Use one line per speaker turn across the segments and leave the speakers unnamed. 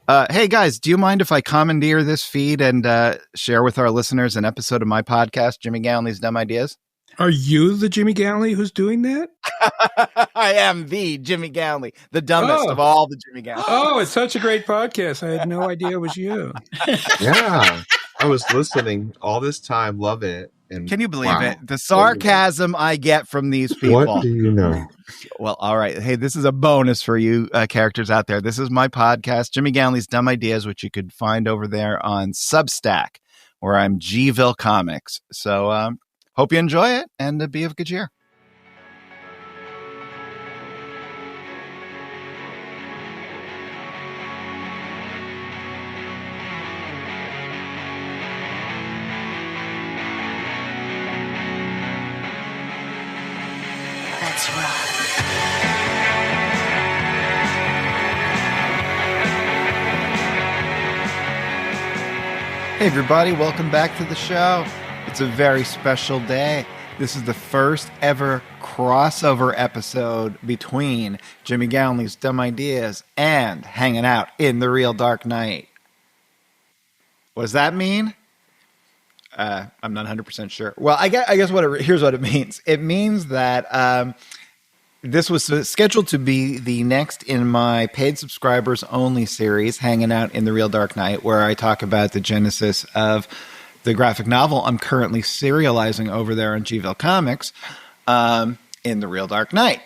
Hey guys, do you mind if I commandeer this feed and share with our listeners an episode of my podcast, Jimmy Gownley's Dumb Ideas?
Are you the Jimmy Gownley who's doing that?
I am the Jimmy Gownley, the dumbest of all the Jimmy Gownleys.
Oh, it's such a great podcast. I had no idea it was you.
Yeah, I was listening all this time, loving it. And
can you believe it? The sarcasm I get from these people.
What do you know?
Well, all right. Hey, this is a bonus for you characters out there. This is my podcast, Jimmy Gownley's Dumb Ideas, which you could find over there on Substack, where I'm Gville Comics. So hope you enjoy it and be of good cheer.
Let's rock.
Hey everybody, welcome back to the show. It's a very special day. This is the first ever crossover episode between Jimmy Gownley's Dumb Ideas and Hanging Out in the Real Dark Night. What does that mean? I'm not 100% sure. Well, I guess here's what it means. It means that this was scheduled to be the next in my paid subscribers only series, Hanging Out in the Real Dark Night, where I talk about the genesis of the graphic novel I'm currently serializing over there on Gville Comics, In the Real Dark Night.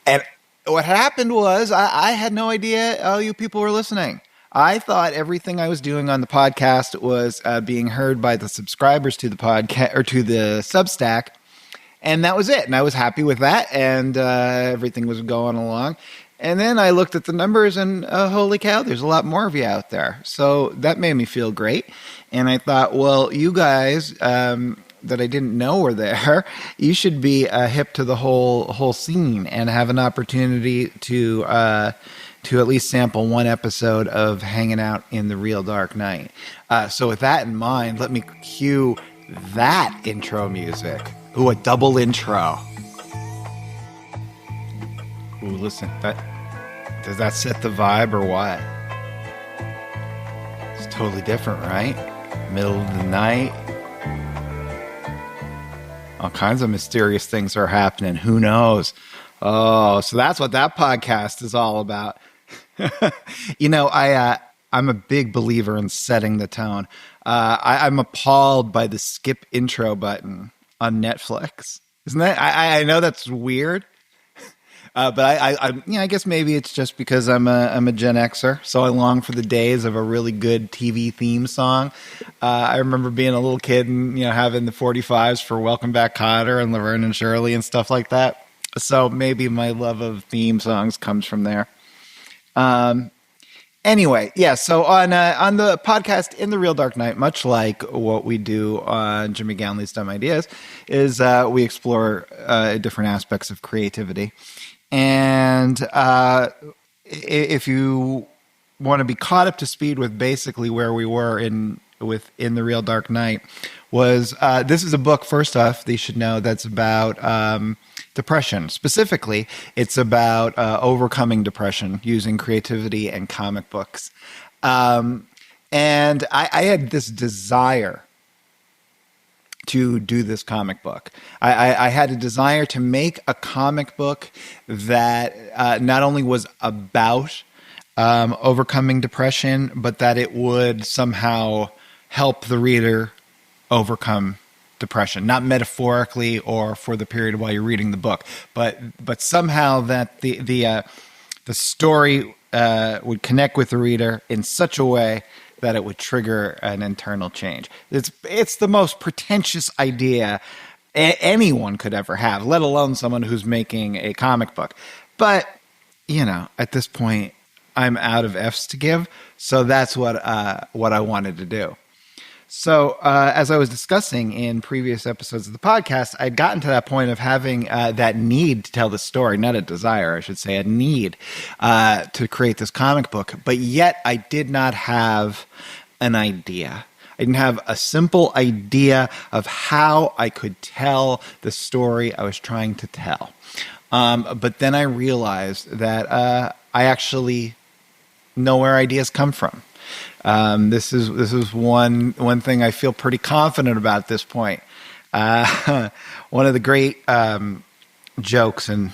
And what happened was I had no idea all you people were listening. I thought everything I was doing on the podcast was being heard by the subscribers to the podcast or to the Substack, and that was it. And I was happy with that, and everything was going along. And then I looked at the numbers, and holy cow, there's a lot more of you out there. So that made me feel great. And I thought, well, you guys that I didn't know were there, you should be hip to the whole scene and have an opportunity to at least sample one episode of Hanging Out in the Real Dark Night. So with that in mind, let me cue that intro music. Ooh, a double intro. Ooh, listen, does that set the vibe or what? It's totally different, right? Middle of the night. All kinds of mysterious things are happening. Who knows? Oh, so that's what that podcast is all about. You know, I'm a big believer in setting the tone. I'm appalled by the skip intro button on Netflix. Isn't that? I know that's weird, but I guess maybe it's just because I'm a Gen Xer, so I long for the days of a really good TV theme song. I remember being a little kid and having the 45s for Welcome Back, Kotter and Laverne and Shirley and stuff like that. So maybe my love of theme songs comes from there. Anyway, yeah, so on the podcast In the Real Dark Night, much like what we do on Jimmy Gownley's Dumb Ideas, is we explore different aspects of creativity. And if you want to be caught up to speed with basically where we were in the Real Dark Night, was this is a book, first off, they should know, that's about depression. Specifically, it's about overcoming depression using creativity and comic books. And I had this desire to do this comic book. I had a desire to make a comic book that not only was about overcoming depression, but that it would somehow help the reader overcome depression, not metaphorically or for the period while you're reading the book, but somehow that the story would connect with the reader in such a way that it would trigger an internal change. It's the most pretentious idea anyone could ever have, let alone someone who's making a comic book. But at this point, I'm out of F's to give, so that's what I wanted to do. So as I was discussing in previous episodes of the podcast, I'd gotten to that point of having that need to tell the story, not a desire, I should say, a need to create this comic book. But yet I did not have an idea. I didn't have a simple idea of how I could tell the story I was trying to tell. But then I realized that I actually know where ideas come from. This is one thing I feel pretty confident about at this point. One of the great jokes in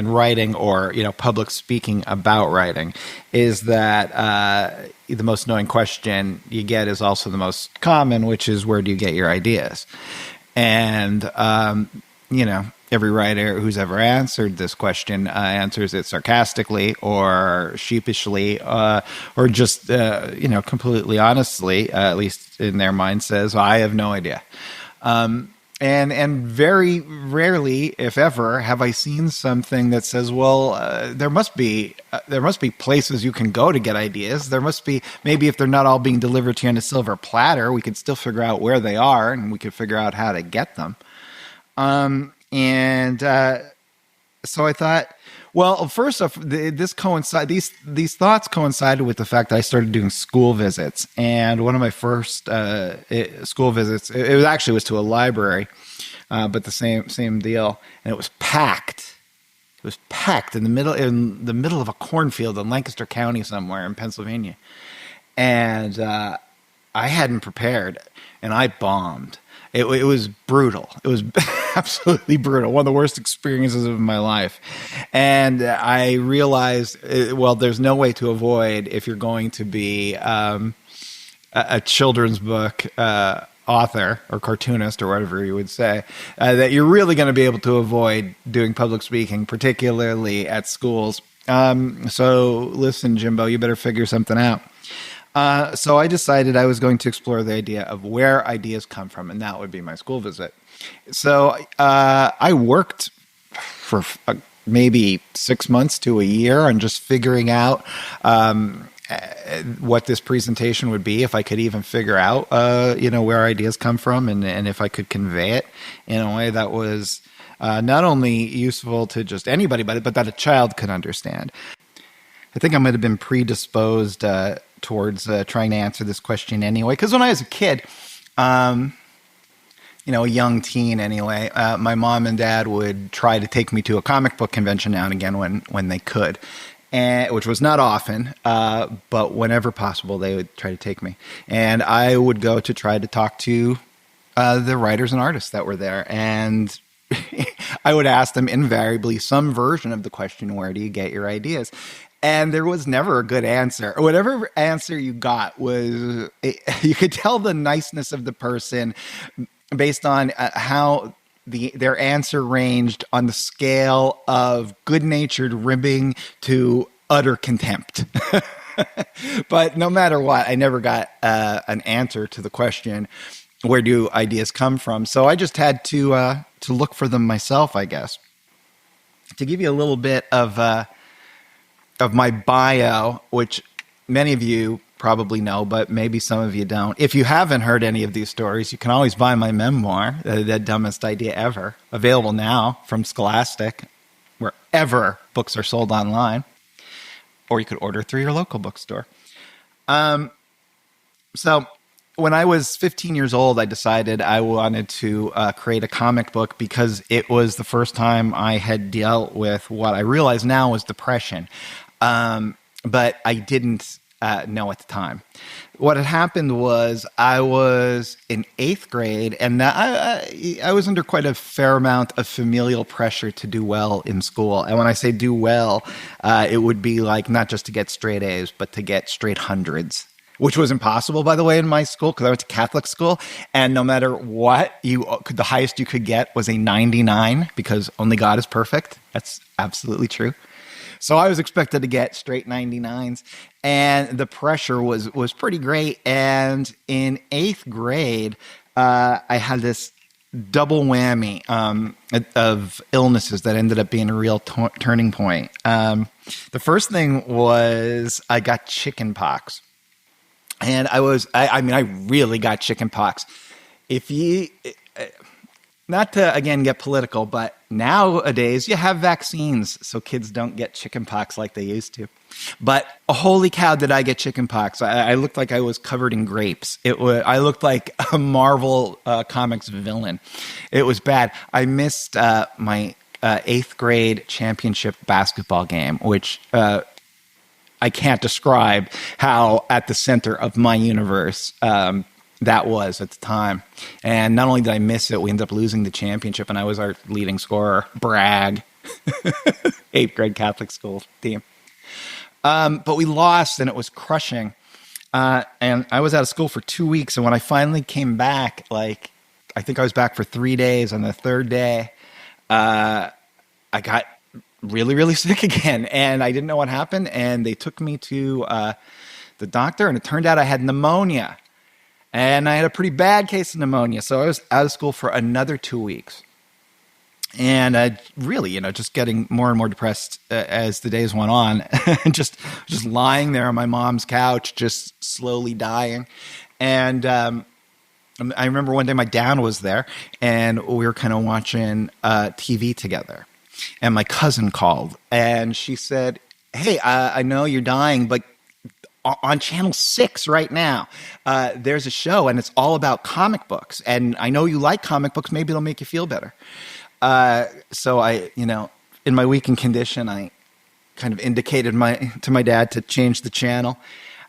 writing, or public speaking about writing, is that the most annoying question you get is also the most common, which is, where do you get your ideas? And every writer who's ever answered this question answers it sarcastically or sheepishly, or just completely honestly, at least in their mind, says, well, I have no idea. And very rarely, if ever, have I seen something that says, well, there must be places you can go to get ideas. There must be, maybe if they're not all being delivered to you on a silver platter, we could still figure out where they are, and we could figure out how to get them. So I thought, well, first off, these thoughts coincided with the fact that I started doing school visits. And one of my first school visits, it was to a library, but the same deal. And it was packed. It was packed in the middle of a cornfield in Lancaster County somewhere in Pennsylvania. And I hadn't prepared, and I bombed. It was brutal. It was absolutely brutal. One of the worst experiences of my life. And I realized, there's no way to avoid, if you're going to be a children's book author or cartoonist or whatever you would say, that you're really going to be able to avoid doing public speaking, particularly at schools. So listen, Jimbo, you better figure something out. So I decided I was going to explore the idea of where ideas come from, and that would be my school visit. So I worked for maybe 6 months to a year on just figuring out what this presentation would be, if I could even figure out where ideas come from, and if I could convey it in a way that was not only useful to just anybody, but that a child could understand. I think I might have been predisposed towards trying to answer this question anyway. Because when I was a kid, a young teen anyway, my mom and dad would try to take me to a comic book convention now and again when they could, which was not often, but whenever possible, they would try to take me. And I would go to try to talk to the writers and artists that were there. And I would ask them invariably some version of the question, where do you get your ideas? And there was never a good answer. Whatever answer you got was, you could tell the niceness of the person based on how their answer ranged on the scale of good-natured ribbing to utter contempt. But no matter what, I never got an answer to the question, where do ideas come from? So I just had to look for them myself, I guess. To give you a little bit of my bio, which many of you probably know, but maybe some of you don't. If you haven't heard any of these stories, you can always buy my memoir, The Dumbest Idea Ever, available now from Scholastic, wherever books are sold online, or you could order through your local bookstore. So when I was 15 years old, I decided I wanted to create a comic book, because it was the first time I had dealt with what I realize now was depression. But I didn't know at the time. What had happened was, I was in 8th grade, and I was under quite a fair amount of familial pressure to do well in school. And when I say do well, it would be like not just to get straight A's, but to get straight hundreds, which was impossible, by the way, in my school, because I went to Catholic school. And no matter what, the highest you could get was a 99, because only God is perfect. That's absolutely true. So I was expected to get straight 99s, and the pressure was pretty great. And in 8th grade, I had this double whammy of illnesses that ended up being a real turning point. The first thing was, I got chicken pox. And I really got chicken pox. Not to, again, get political, but nowadays you have vaccines so kids don't get chicken pox like they used to. But holy cow, did I get chicken pox. I looked like I was covered in grapes. I looked like a Marvel Comics villain. It was bad. I missed my 8th grade championship basketball game, which I can't describe how at the center of my universe that was at the time. And not only did I miss it, we ended up losing the championship, and I was our leading scorer. Brag. 8th grade Catholic school team. But we lost, and it was crushing. And I was out of school for 2 weeks, and when I finally came back, like, I think I was back for 3 days. On the third day, I got really, really sick again, and I didn't know what happened. And they took me to the doctor, and it turned out I had pneumonia, and I had a pretty bad case of pneumonia. So I was out of school for another 2 weeks, and really, just getting more and more depressed as the days went on, just lying there on my mom's couch, just slowly dying. And I remember one day my dad was there, and we were kind of watching TV together. And my cousin called, and she said, "Hey, I know you're dying, but on Channel 6 right now, there's a show, and it's all about comic books. And I know you like comic books. Maybe it'll make you feel better." So I, in my weakened condition, I kind of indicated to my dad to change the channel.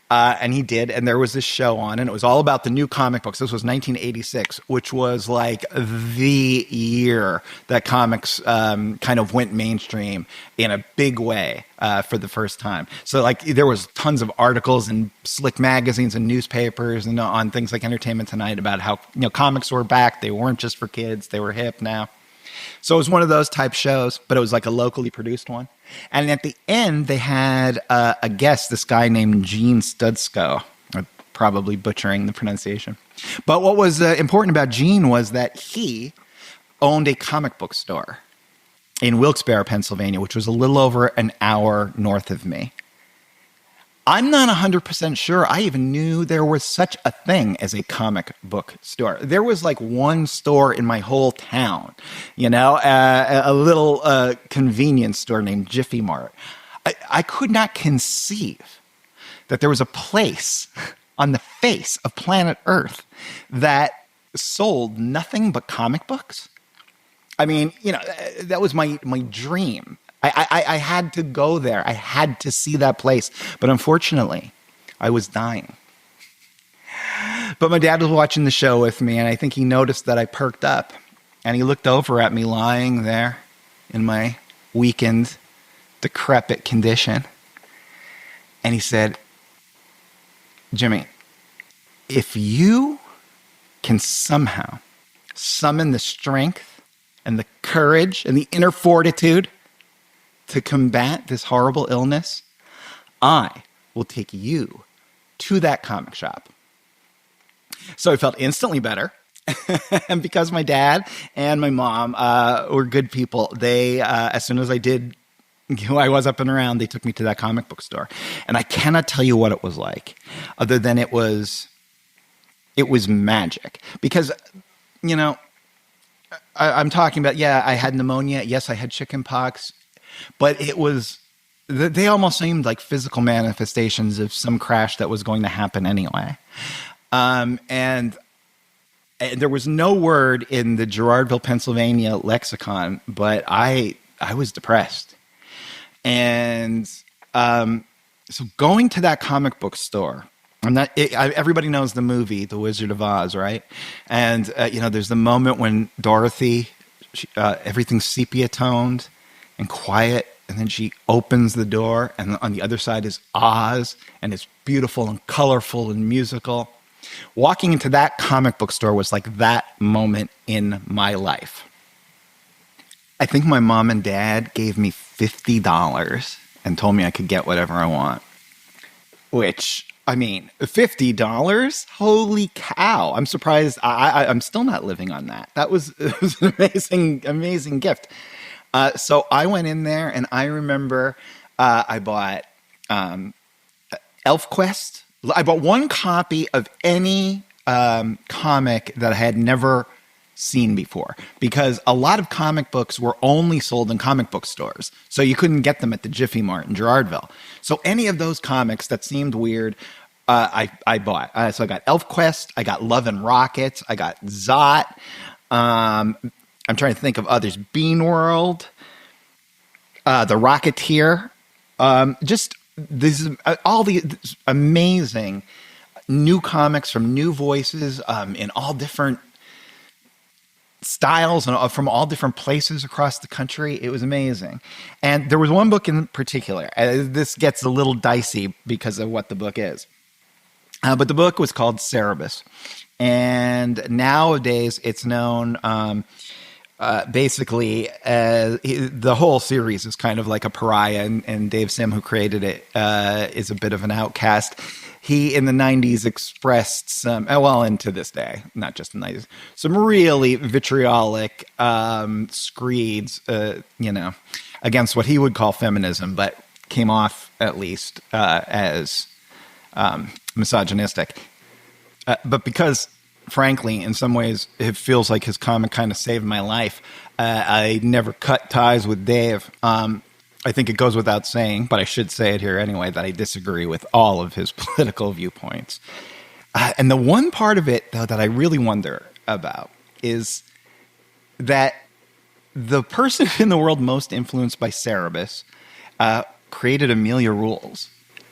And he did, and there was this show on, and it was all about the new comic books. This was 1986, which was like the year that comics kind of went mainstream in a big way for the first time. So like there was tons of articles in slick magazines and newspapers and on things like Entertainment Tonight about how comics were back. They weren't just for kids; they were hip now. So it was one of those type shows, but it was like a locally produced one. And at the end, they had a guest, this guy named Gene Studsko. I'm probably butchering the pronunciation. But what was important about Gene was that he owned a comic book store in Wilkes-Barre, Pennsylvania, which was a little over an hour north of me. I'm not 100% sure I even knew there was such a thing as a comic book store. There was like one store in my whole town, a little convenience store named Jiffy Mart. I could not conceive that there was a place on the face of planet Earth that sold nothing but comic books. I mean, that was my dream. I had to go there. I had to see that place. But unfortunately, I was dying. But my dad was watching the show with me, and I think he noticed that I perked up. And he looked over at me lying there in my weakened, decrepit condition. And he said, "Jimmy, if you can somehow summon the strength and the courage and the inner fortitude to combat this horrible illness, I will take you to that comic shop." So I felt instantly better. And because my dad and my mom were good people, they, as soon as I did, I was up and around, they took me to that comic book store. And I cannot tell you what it was like, other than it was magic. Because, I'm talking about, I had pneumonia. Yes, I had chicken pox. But they almost seemed like physical manifestations of some crash that was going to happen anyway. And there was no word in the Girardville, Pennsylvania lexicon, but I was depressed. And so going to that comic book store, everybody knows the movie, The Wizard of Oz, right? And, there's the moment when Dorothy, everything's sepia toned and quiet, and then she opens the door, and on the other side is Oz, and it's beautiful and colorful and musical. Walking into that comic book store was like that moment in my life. I think my mom and dad gave me $50 and told me I could get whatever I want. Which, I mean, $50? Holy cow. I'm surprised. I'm still not living on that. It was an amazing gift. So I went in there, and I remember I bought ElfQuest. I bought one copy of any comic that I had never seen before, because a lot of comic books were only sold in comic book stores. So you couldn't get them at the Jiffy Mart in Girardville. So any of those comics that seemed weird, I bought. So I got ElfQuest, I got Love and Rockets, I got Zot. I'm trying to think of others. Bean World, The Rocketeer, just all the amazing new comics from new voices in all different styles and from all different places across the country. It was amazing. And there was one book in particular. This gets a little dicey because of what the book is. But the book was called Cerebus. And nowadays it's known basically the whole series is kind of like a pariah. And Dave Sim, who created it, is a bit of an outcast. He, in the 90s, expressed some, well, and to this day, not just in the 90s, some really vitriolic screeds, against what he would call feminism, but came off, at least, as misogynistic. But because, frankly, in some ways, it feels like his comic kind of saved my life, I never cut ties with Dave. I think it goes without saying, but I should say it here anyway, that I disagree with all of his political viewpoints. And the one part of it, though, that I really wonder about is that the person in the world most influenced by Cerebus created Amelia Rules,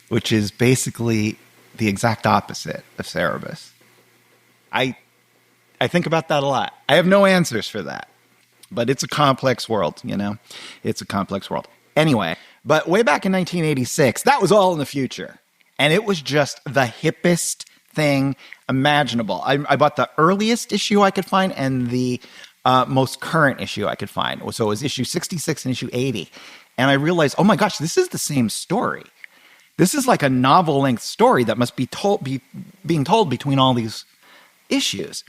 which is basically the exact opposite of Cerebus. I think about that a lot. I have no answers for that, but it's a complex world, It's a complex world. Anyway, but way back in 1986, that was all in the future. And it was just the hippest thing imaginable. I bought the earliest issue I could find and the most current issue I could find. So it was issue 66 and issue 80. And I realized, oh my gosh, this is the same story. This is like a novel-length story that must be being told between all these issues.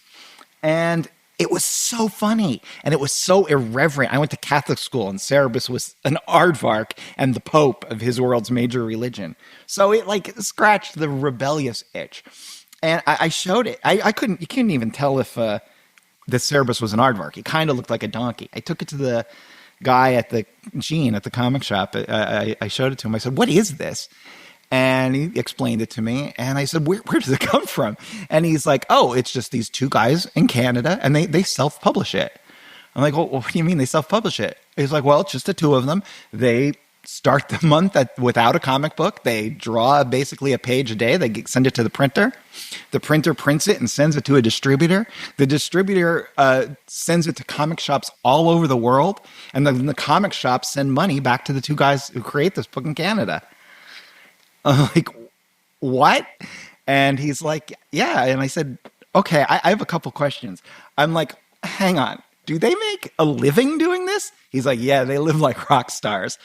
And it was so funny, and it was so irreverent. I went to Catholic school, and Cerebus was an aardvark and the pope of his world's major religion. So it scratched the rebellious itch. And I showed it. You couldn't even tell if the Cerebus was an aardvark. He kind of looked like a donkey. I took it to the guy at the comic shop. I showed it to him. I said, "What is this?" And he explained it to me. And I said, where does it come from? And he's like, oh, it's just these two guys in Canada, and they self-publish it. I'm like, well, what do you mean they self-publish it? He's like, well, it's just the two of them. They start the month without a comic book. They draw basically a page a day. They send it to the printer. The printer prints it and sends it to a distributor. The distributor sends it to comic shops all over the world. And then the comic shops send money back to the two guys who create this book in Canada. I'm like, what? And he's like, yeah. And I said, okay, I have a couple questions. I'm like, hang on. Do they make a living doing this? He's like, yeah, they live like rock stars.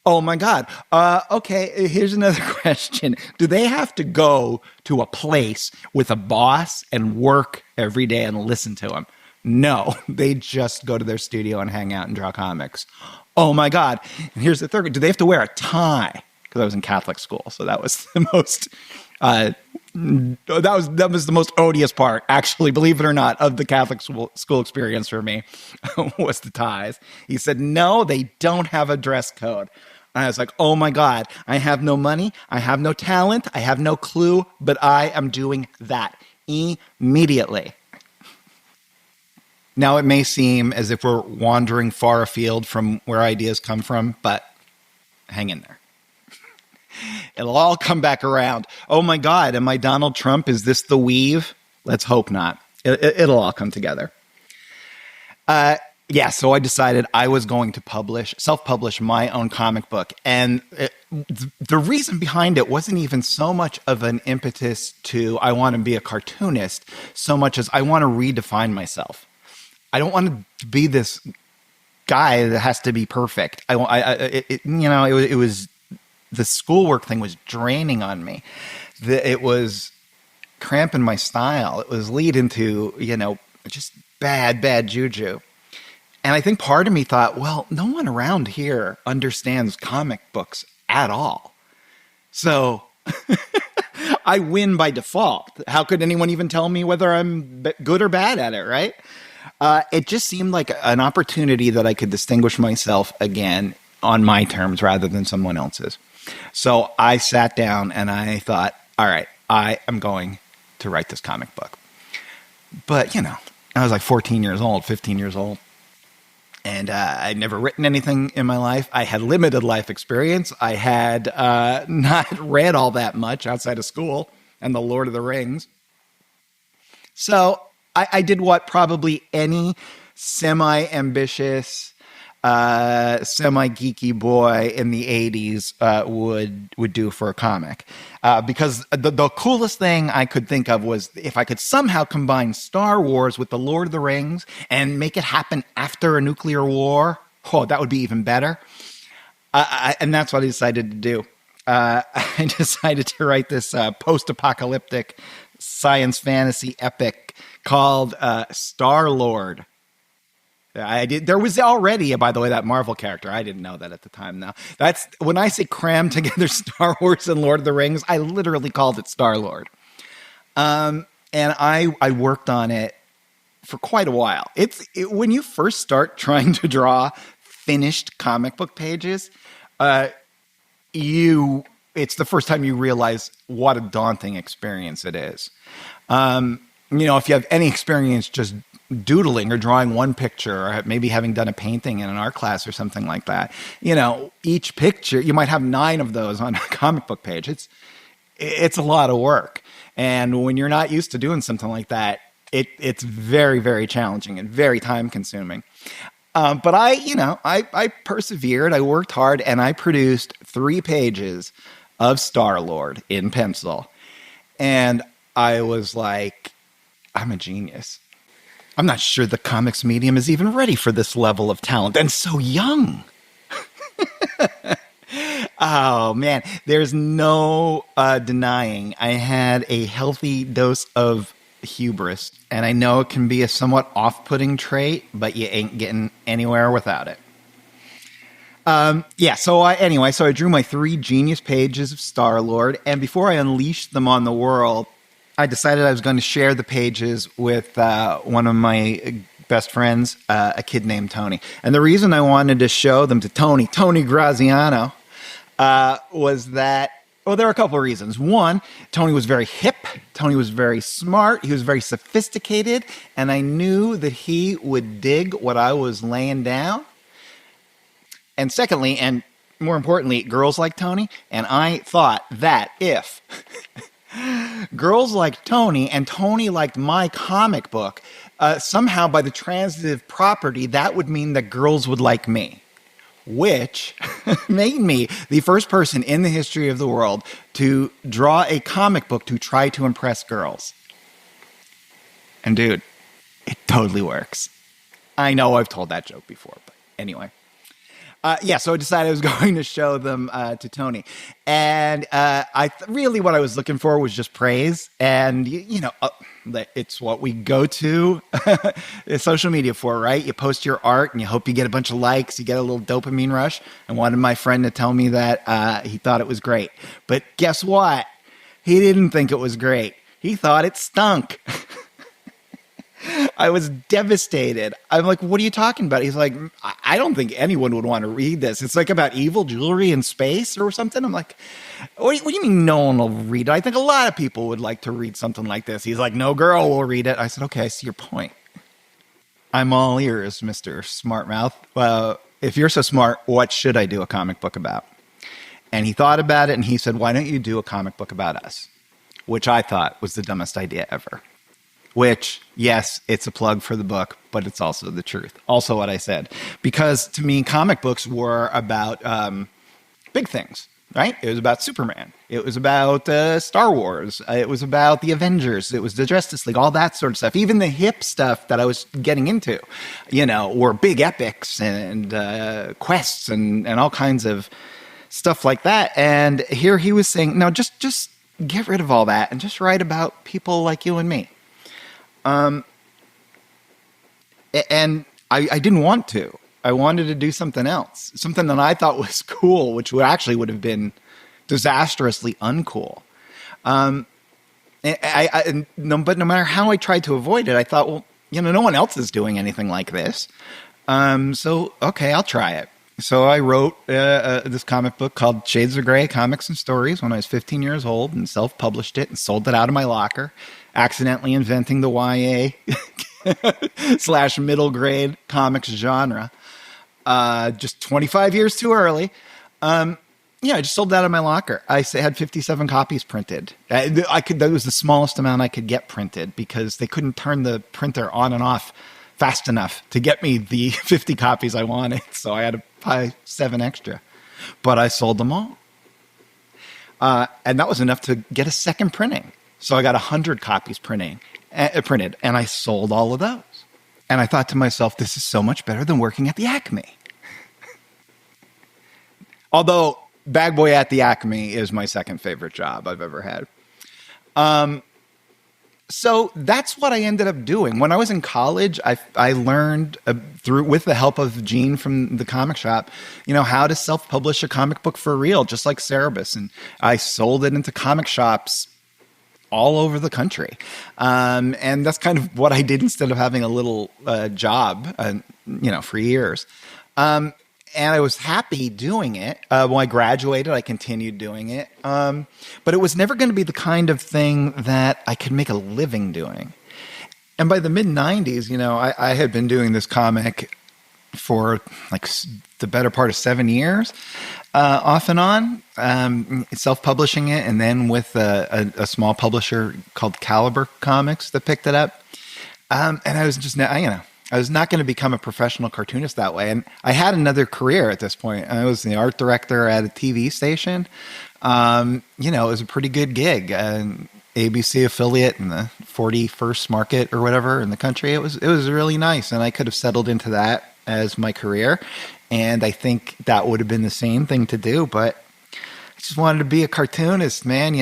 Oh my God. Okay, here's another question. Do they have to go to a place with a boss and work every day and listen to him? No, they just go to their studio and hang out and draw comics. Oh my God. And here's the third. Do they have to wear a tie? Because I was in Catholic school, so that was the most that was the most odious part, actually, believe it or not, of the Catholic school experience for me was the ties. He said, no, they don't have a dress code. And I was like, oh my God, I have no money, I have no talent, I have no clue, but I am doing that immediately. Now, it may seem as if we're wandering far afield from where ideas come from, but hang in there. It'll all come back around. Oh my God, am I Donald Trump? Is this the weave? Let's hope not. It'll all come together. So I decided I was going to self-publish my own comic book. And the reason behind it wasn't even so much of an impetus to I want to be a cartoonist, so much as I want to redefine myself. I don't want to be this guy that has to be perfect. It was the schoolwork thing was draining on me. It was cramping my style. It was leading to, just bad juju. And I think part of me thought, well, no one around here understands comic books at all. So I win by default. How could anyone even tell me whether I'm good or bad at it, right? It just seemed like an opportunity that I could distinguish myself again on my terms rather than someone else's. So I sat down and I thought, all right, I am going to write this comic book. But, I was like 14 years old, 15 years old. And I'd never written anything in my life. I had limited life experience. I had not read all that much outside of school and the Lord of the Rings. So I did what probably any semi-ambitious, semi-geeky boy in the 80s would do for a comic. Because the coolest thing I could think of was if I could somehow combine Star Wars with the Lord of the Rings and make it happen after a nuclear war. Oh, that would be even better. And that's what I decided to do. I decided to write this post-apocalyptic science fantasy epic called Star-Lord. There was already, by the way, that Marvel character. I didn't know that at the time. Now, that's when I say cram together Star Wars and Lord of the Rings, I literally called it Star-Lord. And I worked on it for quite a while. When you first start trying to draw finished comic book pages, it's the first time you realize what a daunting experience it is. If you have any experience just doodling or drawing one picture, or maybe having done a painting in an art class or something like that, each picture, you might have 9 of those on a comic book page. It's a lot of work. And when you're not used to doing something like that, it's very, very challenging and very time consuming. But I persevered, I worked hard, and I produced 3 pages of Star-Lord in pencil. And I was like, I'm a genius. I'm not sure the comics medium is even ready for this level of talent, and so young. Oh, man. There's no denying I had a healthy dose of hubris, and I know it can be a somewhat off-putting trait, but you ain't getting anywhere without it. So I drew my 3 genius pages of Star-Lord, and before I unleashed them on the world, I decided I was going to share the pages with one of my best friends, a kid named Tony. And the reason I wanted to show them to Tony Graziano, was that, well, there are a couple of reasons. One, Tony was very hip. Tony was very smart. He was very sophisticated. And I knew that he would dig what I was laying down. And secondly, and more importantly, girls like Tony. And I thought that if girls liked Tony and Tony liked my comic book, somehow by the transitive property, that would mean that girls would like me, which made me the first person in the history of the world to draw a comic book to try to impress girls. And dude, it totally works. I know I've told that joke before, but anyway. So I decided I was going to show them to Tony. And really what I was looking for was just praise. And, it's what we go to social media for, right? You post your art and you hope you get a bunch of likes. You get a little dopamine rush. I wanted my friend to tell me that he thought it was great. But guess what? He didn't think it was great. He thought it stunk. I was devastated. I'm like, what are you talking about? He's like, I don't think anyone would want to read this. It's like about evil jewelry in space or something. I'm like, what do you mean no one will read it? I think a lot of people would like to read something like this. He's like, no girl will read it. I said, okay, I see your point. I'm all ears, Mr. Smartmouth. Well, if you're so smart, what should I do a comic book about? And he thought about it and he said, why don't you do a comic book about us? Which I thought was the dumbest idea ever. Which, yes, it's a plug for the book, but it's also the truth. Also what I said. Because to me, comic books were about big things, right? It was about Superman. It was about Star Wars. It was about the Avengers. It was the Justice League, all that sort of stuff. Even the hip stuff that I was getting into, were big epics and quests and all kinds of stuff like that. And here he was saying, no, just get rid of all that and just write about people like you and me. And I didn't want to. I wanted to do something else, something that I thought was cool, which would have been disastrously uncool. But no matter how I tried to avoid it, I thought, well, no one else is doing anything like this. So, okay, I'll try it. So I wrote this comic book called Shades of Grey, Comics and Stories when I was 15 years old and self-published it and sold it out of my locker, accidentally inventing the YA / middle grade comics genre. just 25 years too early. Yeah, I just sold that in my locker. I had 57 copies printed. That was the smallest amount I could get printed because they couldn't turn the printer on and off fast enough to get me the 50 copies I wanted. So I had to buy 7 extra. But I sold them all. And that was enough to get a second printing. So I got 100 copies printed, and I sold all of those. And I thought to myself, this is so much better than working at the Acme. Although bag boy at the Acme is my second favorite job I've ever had. So that's what I ended up doing. When I was in college, I learned with the help of Gene from the comic shop, how to self-publish a comic book for real, just like Cerebus. And I sold it into comic shops all over the country. And that's kind of what I did instead of having a little job, for years. And I was happy doing it. When I graduated, I continued doing it. But it was never going to be the kind of thing that I could make a living doing. And by the mid-'90s, I had been doing this comic for like the better part of 7 years, off and on, self-publishing it, and then with a small publisher called Caliber Comics that picked it up. And I was just, I was not going to become a professional cartoonist that way. And I had another career at this point. I was the art director at a TV station. It was a pretty good gig. An ABC affiliate in the 41st market or whatever in the country. It was really nice. And I could have settled into that as my career. And I think that would have been the same thing to do. But I just wanted to be a cartoonist, man,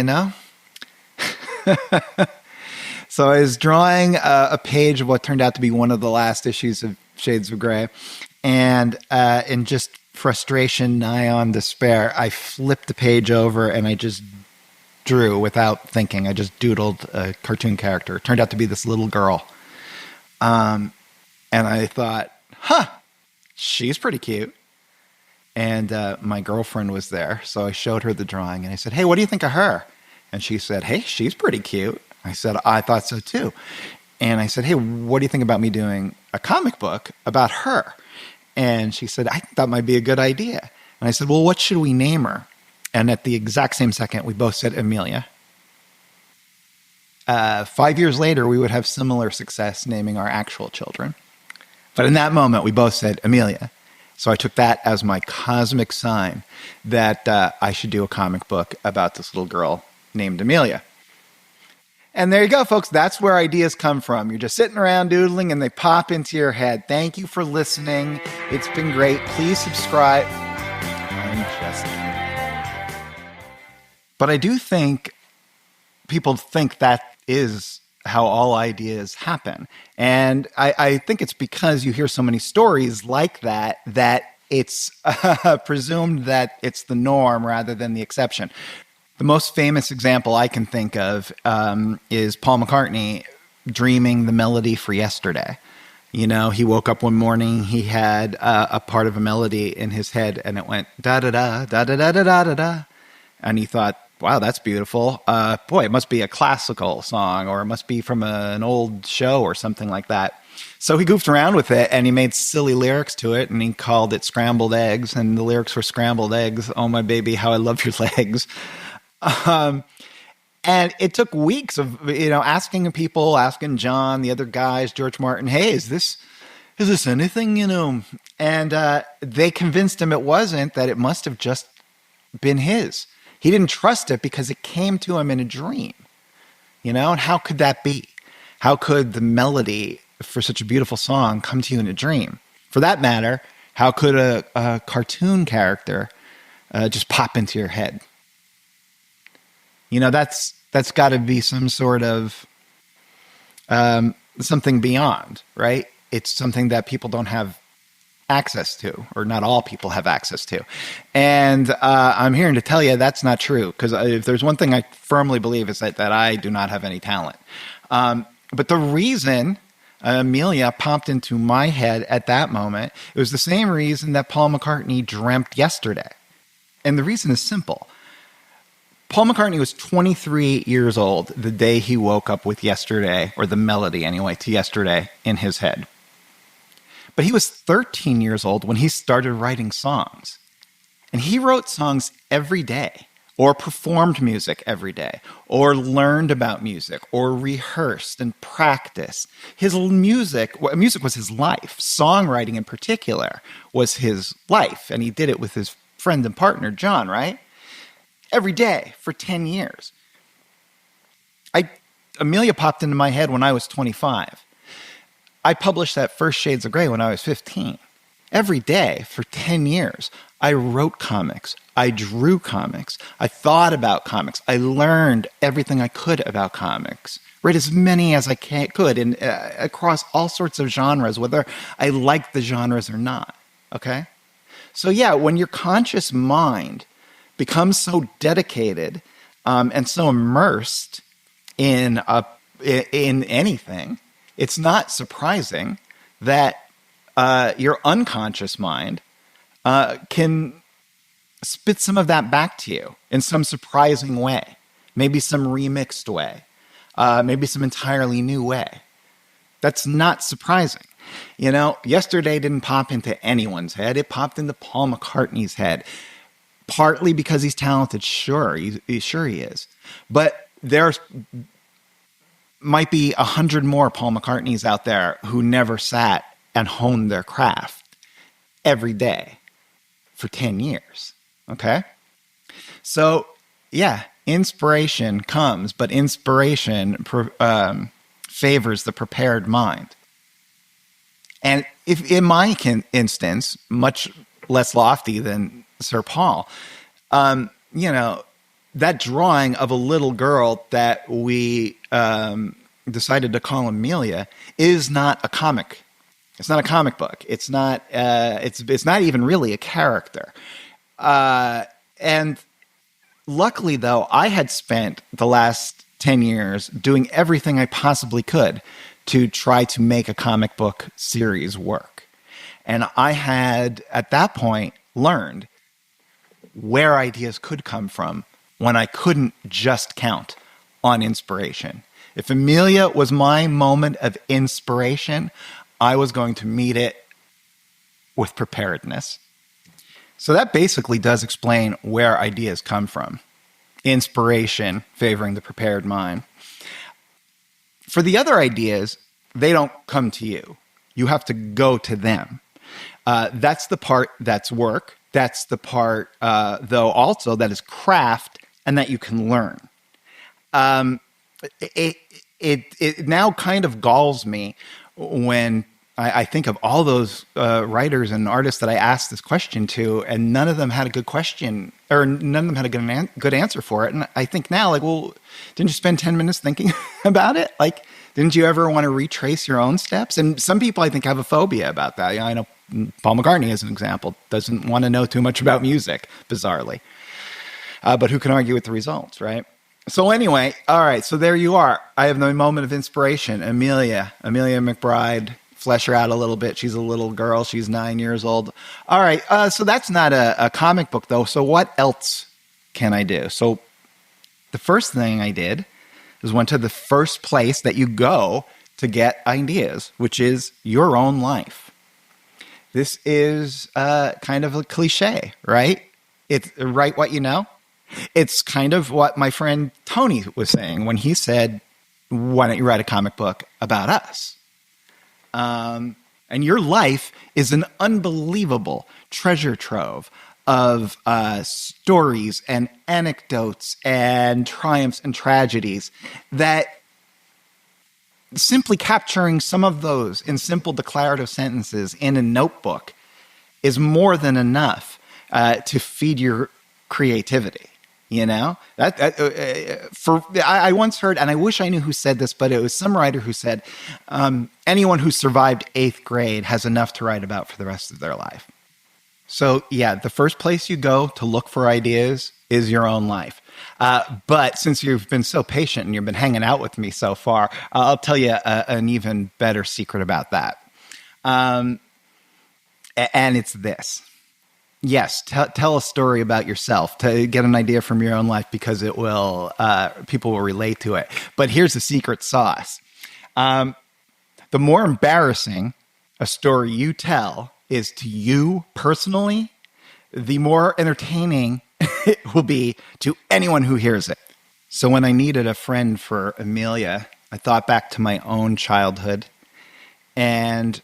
So I was drawing a page of what turned out to be one of the last issues of Shades of Grey. And in just frustration, nigh on despair, I flipped the page over and I just drew without thinking. I just doodled a cartoon character. It turned out to be this little girl. And I thought, she's pretty cute. And my girlfriend was there. So I showed her the drawing and I said, hey, what do you think of her? And she said, hey, she's pretty cute. I said, I thought so too. And I said, hey, what do you think about me doing a comic book about her? And she said, I think that might be a good idea. And I said, well, what should we name her? And at the exact same second, we both said Amelia. 5 years later, we would have similar success naming our actual children. But in that moment, we both said Amelia. So I took that as my cosmic sign that I should do a comic book about this little girl named Amelia. And there you go, folks. That's where ideas come from. You're just sitting around doodling and they pop into your head. Thank you for listening. It's been great. Please subscribe. I'm just kidding. But I do think people think that is how all ideas happen. And I think it's because you hear so many stories like that it's presumed that it's the norm rather than the exception. The most famous example I can think of is Paul McCartney dreaming the melody for Yesterday. He woke up one morning, he had a part of a melody in his head, and it went da-da-da, da-da-da-da-da-da-da. And he thought, wow, that's beautiful. Boy, it must be a classical song, or it must be from an old show or something like that. So he goofed around with it, and he made silly lyrics to it, and he called it Scrambled Eggs, and the lyrics were Scrambled Eggs, oh my baby, how I love your legs. And it took weeks of, asking people, asking John, the other guys, George Martin, hey, is this anything, And they convinced him it wasn't, that it must have just been his. He didn't trust it because it came to him in a dream, and how could that be? How could the melody for such a beautiful song come to you in a dream? For that matter, how could a cartoon character just pop into your head? That's got to be some sort of something beyond, right? It's something that people don't have access to, or not all people have access to. And I'm here to tell you that's not true, because if there's one thing I firmly believe is that I do not have any talent. But the reason Amelia popped into my head at that moment, it was the same reason that Paul McCartney dreamt Yesterday. And the reason is simple. Paul McCartney was 23 years old the day he woke up with Yesterday, or the melody anyway, to Yesterday in his head. But he was 13 years old when he started writing songs. And he wrote songs every day, or performed music every day, or learned about music, or rehearsed and practiced. His music was his life. Songwriting in particular was his life. And he did it with his friend and partner, John, right? Every day for 10 years. Amelia popped into my head when I was 25. I published that first Shades of Grey when I was 15. Every day for 10 years, I wrote comics. I drew comics. I thought about comics. I learned everything I could about comics. Read as many as I could and across all sorts of genres, whether I liked the genres or not. Okay? So yeah, when your conscious mind becomes so dedicated and so immersed in anything, it's not surprising that your unconscious mind can spit some of that back to you in some surprising way, maybe some remixed way, maybe some entirely new way. That's not surprising. You know, yesterday didn't pop into anyone's head. It popped into Paul McCartney's head, partly because he's talented. Sure, he is. But there's might be 100 more Paul McCartneys out there who never sat and honed their craft every day for 10 years. Okay? So, yeah, inspiration comes, but inspiration favors the prepared mind. And if in my instance, much less lofty than Sir Paul, you know, that drawing of a little girl that we decided to call Amelia is not a comic. It's not a comic book. It's not. It's not even really a character. And luckily, though, I had spent the last 10 years doing everything I possibly could to try to make a comic book series work. And I had, at that point, learned where ideas could come from when I couldn't just count on inspiration. If Amelia was my moment of inspiration, I was going to meet it with preparedness. So that basically does explain where ideas come from. Inspiration favoring the prepared mind. For the other ideas, they don't come to you. You have to go to them. That's the part that's work. That's the part, though, also that is craft and that you can learn. It now kind of galls me when I think of all those writers and artists that I asked this question to, and none of them had a good question, or none of them had a good answer for it. And I think now, like, well, didn't you spend 10 minutes thinking about it? Like, didn't you ever want to retrace your own steps? And some people, I think, have a phobia about that. You know, I know Paul McCartney, as an example, doesn't want to know too much about music, bizarrely. But who can argue with the results, right? So anyway, all right, so there you are. I have the moment of inspiration. Amelia McBride. Flesh her out a little bit. She's a little girl. She's 9 years old. All right, so that's not a comic book, though. So what else can I do? So the first thing I did is went to the first place that you go to get ideas, which is your own life. This is kind of a cliche, right? It's write what you know. It's kind of what my friend Tony was saying when he said, why don't you write a comic book about us? And your life is an unbelievable treasure trove of stories and anecdotes and triumphs and tragedies that simply capturing some of those in simple declarative sentences in a notebook is more than enough to feed your creativity. You know, I once heard, and I wish I knew who said this, but it was some writer who said, anyone who survived 8th grade has enough to write about for the rest of their life. So yeah, the first place you go to look for ideas is your own life. But since you've been so patient and you've been hanging out with me so far, I'll tell you an even better secret about that. And it's this. Yes, tell a story about yourself to get an idea from your own life, because it will people will relate to it. But here's the secret sauce. The more embarrassing a story you tell is to you personally, the more entertaining it will be to anyone who hears it. So when I needed a friend for Amelia, I thought back to my own childhood. And,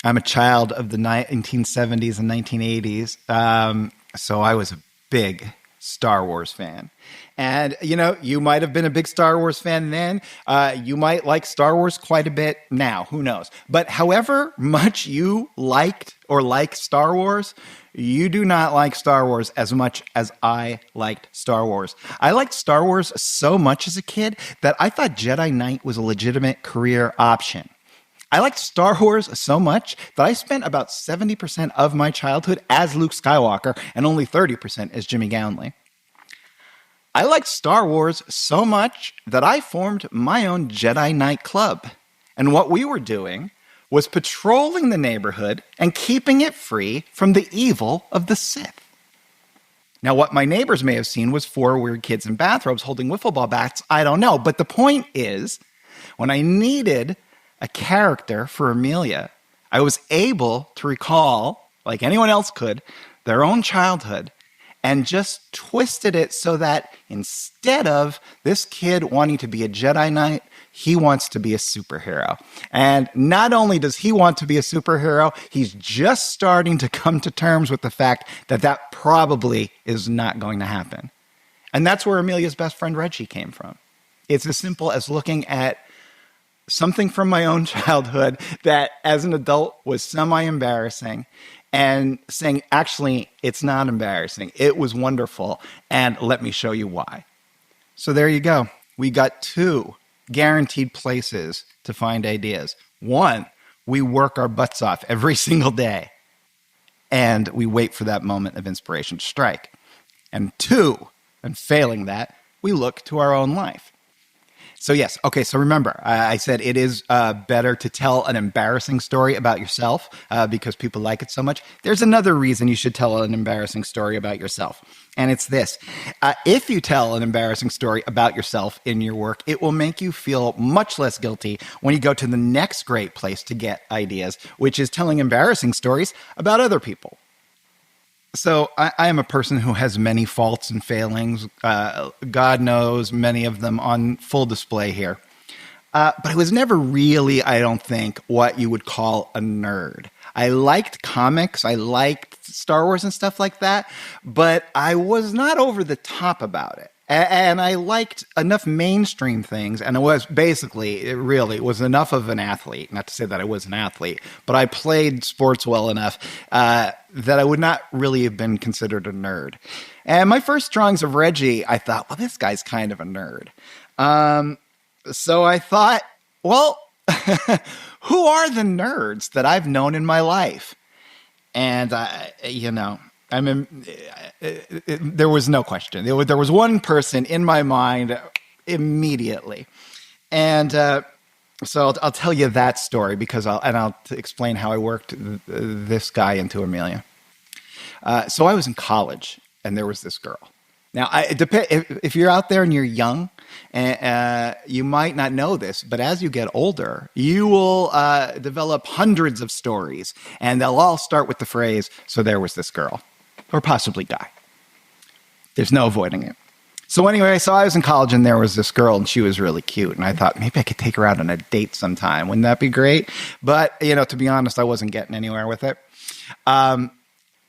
I'm a child of the 1970s and 1980s. So I was a big Star Wars fan. And, you might have been a big Star Wars fan then. You might like Star Wars quite a bit now. Who knows? But however much you liked or like Star Wars, you do not like Star Wars as much as I liked Star Wars. I liked Star Wars so much as a kid that I thought Jedi Knight was a legitimate career option. I liked Star Wars so much that I spent about 70% of my childhood as Luke Skywalker and only 30% as Jimmy Gownley. I liked Star Wars so much that I formed my own Jedi Knight Club. And what we were doing was patrolling the neighborhood and keeping it free from the evil of the Sith. Now, what my neighbors may have seen was 4 weird kids in bathrobes holding wiffle ball bats. I don't know. But the point is, when I needed a character for Amelia, I was able to recall, like anyone else could, their own childhood and just twisted it so that instead of this kid wanting to be a Jedi Knight, he wants to be a superhero. And not only does he want to be a superhero, he's just starting to come to terms with the fact that that probably is not going to happen. And that's where Amelia's best friend Reggie came from. It's as simple as looking at something from my own childhood that as an adult was semi-embarrassing and saying, actually, it's not embarrassing. It was wonderful. And let me show you why. So there you go. We got 2 guaranteed places to find ideas. 1, we work our butts off every single day. And we wait for that moment of inspiration to strike. And 2, and failing that, we look to our own life. So yes, okay, so remember, I said it is better to tell an embarrassing story about yourself because people like it so much. There's another reason you should tell an embarrassing story about yourself, and it's this. If you tell an embarrassing story about yourself in your work, it will make you feel much less guilty when you go to the next great place to get ideas, which is telling embarrassing stories about other people. So I am a person who has many faults and failings. God knows, many of them on full display here. But I was never really, I don't think, what you would call a nerd. I liked comics. I liked Star Wars and stuff like that. But I was not over the top about it. And I liked enough mainstream things, and I was basically, it really was enough of an athlete, not to say that I was an athlete, but I played sports well enough that I would not really have been considered a nerd. And my first drawings of Reggie, I thought, well, this guy's kind of a nerd. So I thought, well, who are the nerds that I've known in my life? And, there was no question. There was one person in my mind immediately. And so I'll tell you that story because I'll explain how I worked this guy into Amelia. So I was in college and there was this girl. Now, if you're out there and you're young, you might not know this, but as you get older, you will develop hundreds of stories, and they'll all start with the phrase, so there was this girl. Or possibly guy. There's no avoiding it. So anyway, so I was in college and there was this girl and she was really cute. And I thought maybe I could take her out on a date sometime. Wouldn't that be great? But, to be honest, I wasn't getting anywhere with it. But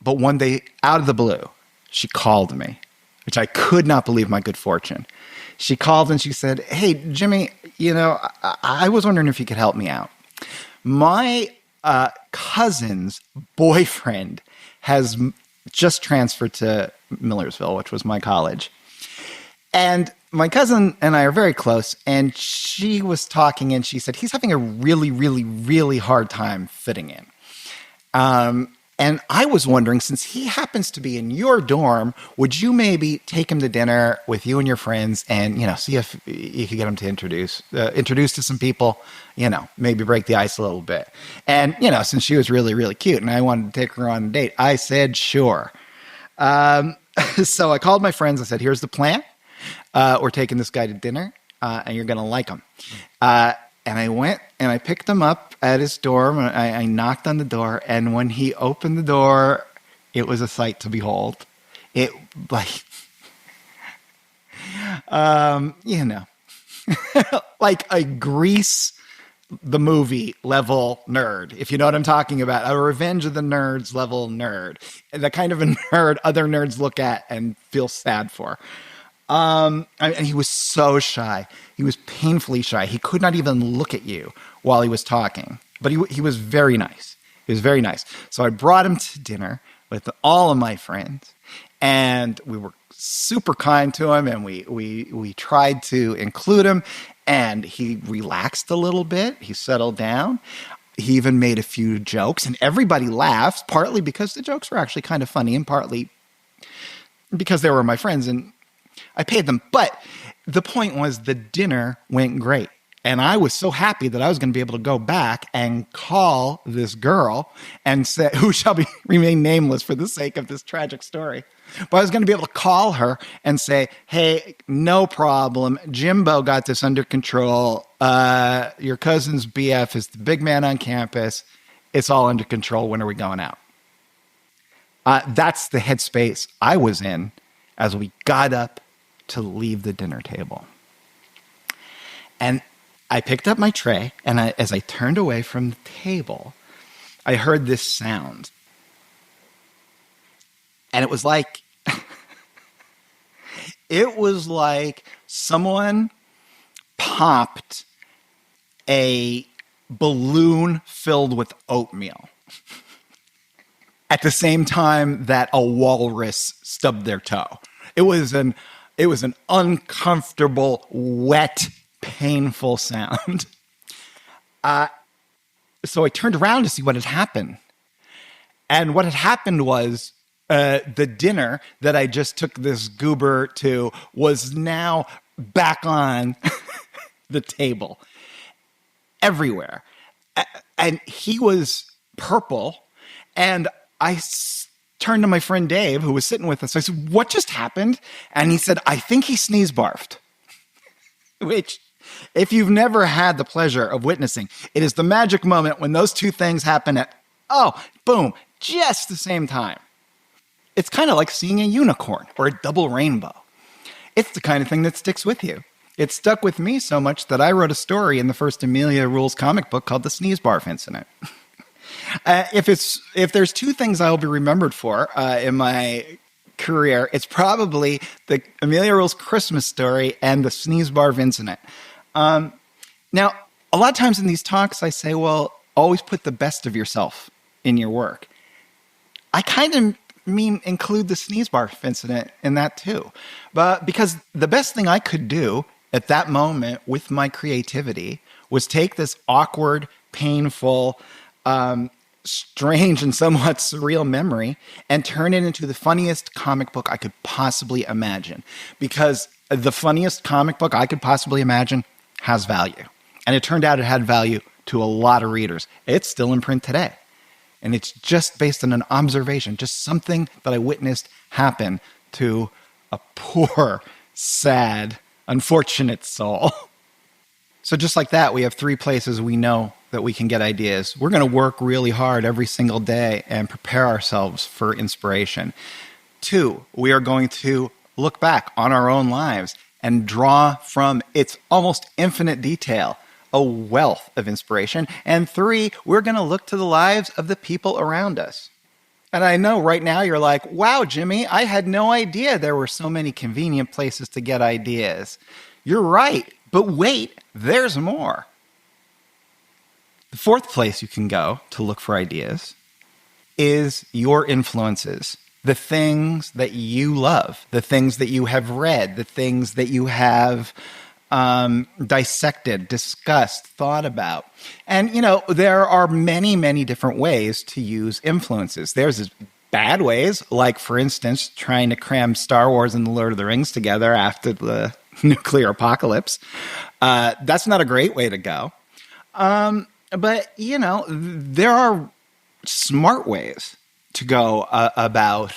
one day, out of the blue, she called me, which I could not believe my good fortune. She called and she said, hey, Jimmy, I was wondering if you could help me out. My cousin's boyfriend has just transferred to Millersville, which was my college. And my cousin and I are very close, and she was talking, and she said, he's having a really, really, really hard time fitting in. And I was wondering, since he happens to be in your dorm, would you maybe take him to dinner with you and your friends and, see if you could get him to introduce to some people, maybe break the ice a little bit. And, since she was really, really cute and I wanted to take her on a date, I said, sure. So I called my friends. I said, here's the plan. We're taking this guy to dinner and you're going to like him. And I went and I picked him up at his dorm. I knocked on the door, and when he opened the door, it was a sight to behold. It like, you know, like a Grease the movie level nerd, if you know what I'm talking about, a Revenge of the Nerds level nerd, the kind of a nerd other nerds look at and feel sad for. And he was so shy. He was painfully shy. He could not even look at you while he was talking, but he was very nice. He was very nice. So I brought him to dinner with all of my friends, and we were super kind to him, and we tried to include him, and he relaxed a little bit. He settled down. He even made a few jokes, and everybody laughed, partly because the jokes were actually kind of funny, and partly because they were my friends, and I paid them. But the point was the dinner went great. And I was so happy that I was going to be able to go back and call this girl and say, who shall remain nameless for the sake of this tragic story. But I was going to be able to call her and say, hey, no problem. Jimbo got this under control. Your cousin's BF is the big man on campus. It's all under control. When are we going out? That's the headspace I was in as we got up to leave the dinner table. And I picked up my tray, and as I turned away from the table, I heard this sound. And it was like, someone popped a balloon filled with oatmeal at the same time that a walrus stubbed their toe. It was an uncomfortable, wet, painful sound. So I turned around to see what had happened. And what had happened was the dinner that I just took this goober to was now back on the table everywhere. And he was purple. And I turned to my friend Dave, who was sitting with us. I said, what just happened? And he said, I think he sneeze barfed. Which, if you've never had the pleasure of witnessing, it is the magic moment when those two things happen at, boom, just the same time. It's kind of like seeing a unicorn or a double rainbow. It's the kind of thing that sticks with you. It stuck with me so much that I wrote a story in the first Amelia Rules comic book called The Sneeze Barf Incident. If there's two things I'll be remembered for in my career, it's probably the Amelia Rules Christmas story and the Sneeze Barf Incident. Now, a lot of times in these talks, I say, well, always put the best of yourself in your work. I kind of mean include the Sneeze Barf Incident in that too. But because the best thing I could do at that moment with my creativity was take this awkward, painful, strange and somewhat surreal memory and turn it into the funniest comic book I could possibly imagine. Because the funniest comic book I could possibly imagine has value. And it turned out it had value to a lot of readers. It's still in print today. And it's just based on an observation, just something that I witnessed happen to a poor, sad, unfortunate soul. So just like that, we have 3 places we know that we can get ideas. We're going to work really hard every single day and prepare ourselves for inspiration. 2, we are going to look back on our own lives and draw from its almost infinite detail a wealth of inspiration. And 3, we're going to look to the lives of the people around us. And I know right now you're like, wow, Jimmy, I had no idea there were so many convenient places to get ideas. You're right, but wait, there's more. The 4th place you can go to look for ideas is your influences. The things that you love, the things that you have read, the things that you have dissected, discussed, thought about. And, there are many, many different ways to use influences. There's bad ways, like, for instance, trying to cram Star Wars and The Lord of the Rings together after the nuclear apocalypse. That's not a great way to go. But, there are smart ways to go about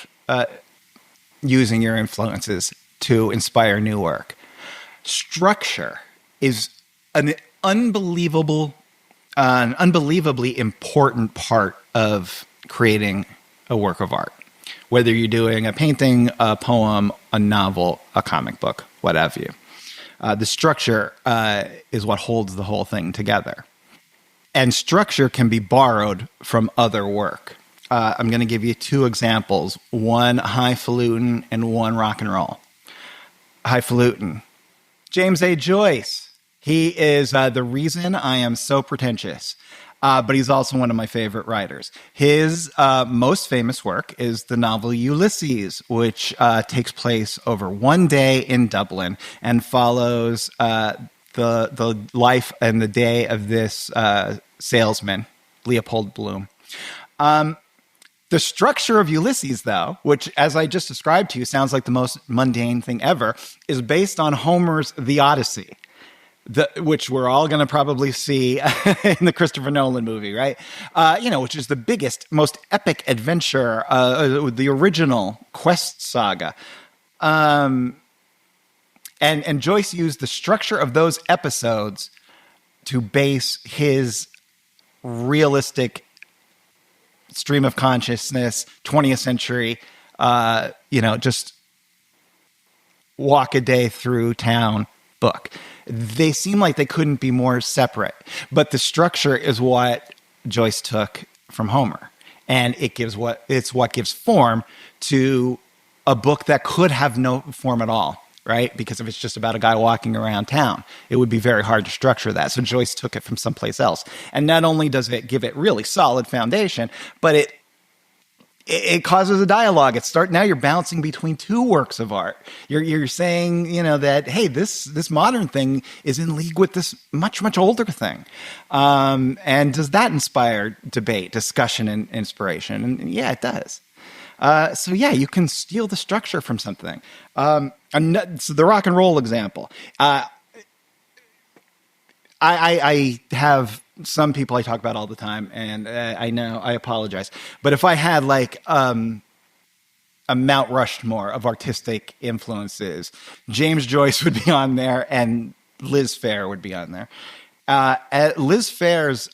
using your influences to inspire new work. Structure is an unbelievably important part of creating a work of art. Whether you're doing a painting, a poem, a novel, a comic book, what have you. The structure is what holds the whole thing together. And structure can be borrowed from other work. I'm going to give you two examples, one highfalutin and one rock and roll. Highfalutin. James A. Joyce. He is the reason I am so pretentious, but he's also one of my favorite writers. His most famous work is the novel Ulysses, which takes place over one day in Dublin and follows the life and the day of this salesman, Leopold Bloom. The structure of Ulysses, though, which, as I just described to you, sounds like the most mundane thing ever, is based on Homer's The Odyssey, which we're all going to probably see in the Christopher Nolan movie, right? Which is the biggest, most epic adventure, the original quest saga. And Joyce used the structure of those episodes to base his realistic stream of consciousness, 20th century, just walk a day through town book. They seem like they couldn't be more separate, but the structure is what Joyce took from Homer, and it's what gives form to a book that could have no form at all, right? Because if it's just about a guy walking around town, it would be very hard to structure that. So Joyce took it from someplace else. And not only does it give it really solid foundation, but it causes a dialogue. Now you're bouncing between two works of art. You're saying, that, hey, this modern thing is in league with this much, much older thing. And does that inspire debate, discussion, and inspiration? And yeah, it does. You can steal the structure from something. So the rock and roll example. I have some people I talk about all the time, and I know I apologize. But if I had like a Mount Rushmore of artistic influences, James Joyce would be on there, and Liz Phair would be on there. Liz Phair's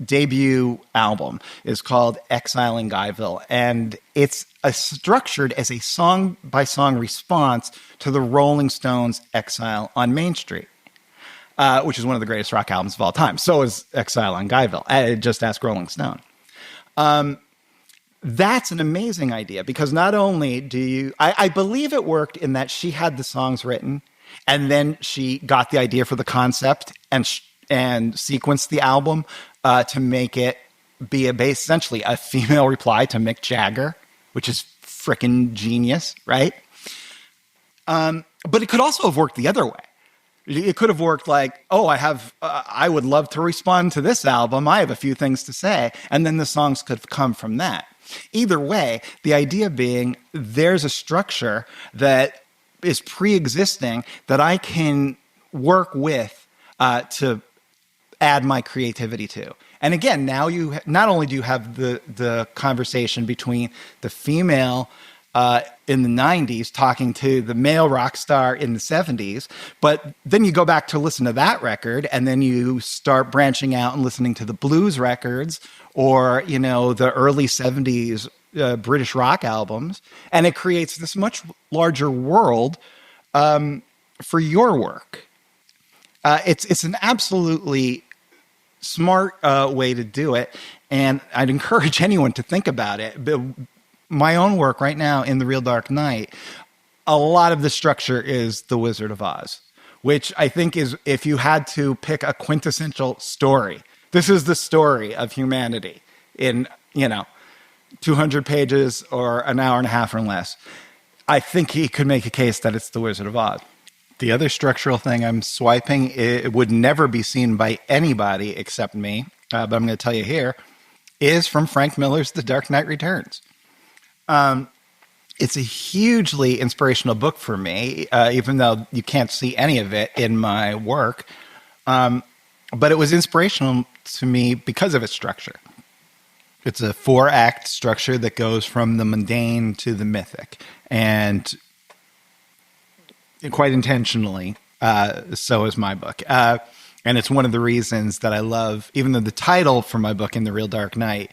debut album is called Exile in Guyville, and it's structured as a song-by-song response to the Rolling Stones' Exile on Main Street, which is one of the greatest rock albums of all time. So is Exile on Guyville. Just ask Rolling Stone. That's an amazing idea, because not only I believe it worked in that she had the songs written, and then she got the idea for the concept and sequenced the album to make it be essentially a female reply to Mick Jagger, which is freaking genius, right? But it could also have worked the other way. It could have worked like, I would love to respond to this album. I have a few things to say. And then the songs could have come from that. Either way, the idea being there's a structure that is pre-existing that I can work with to add my creativity to. And again, now you not only do you have the conversation between the female in the 90s talking to the male rock star in the 70s, but then you go back to listen to that record, and then you start branching out and listening to the blues records or, the early 70s British rock albums, and it creates this much larger world for your work. It's an absolutely smart way to do it, and I'd encourage anyone to think about it. But my own work right now in The Real Dark Night, a lot of the structure is The Wizard of Oz, which I think is, if you had to pick a quintessential story, this is the story of humanity in 200 pages or an hour and a half or less. I think he could make a case that it's The Wizard of Oz. The other structural thing I'm swiping, it would never be seen by anybody except me, but I'm going to tell you here, is from Frank Miller's The Dark Knight Returns. It's a hugely inspirational book for me, even though you can't see any of it in my work. But it was inspirational to me because of its structure. It's a 4-act structure that goes from the mundane to the mythic. And quite intentionally, So is my book. And it's one of the reasons that I love, even though the title for my book, In the Real Dark Night,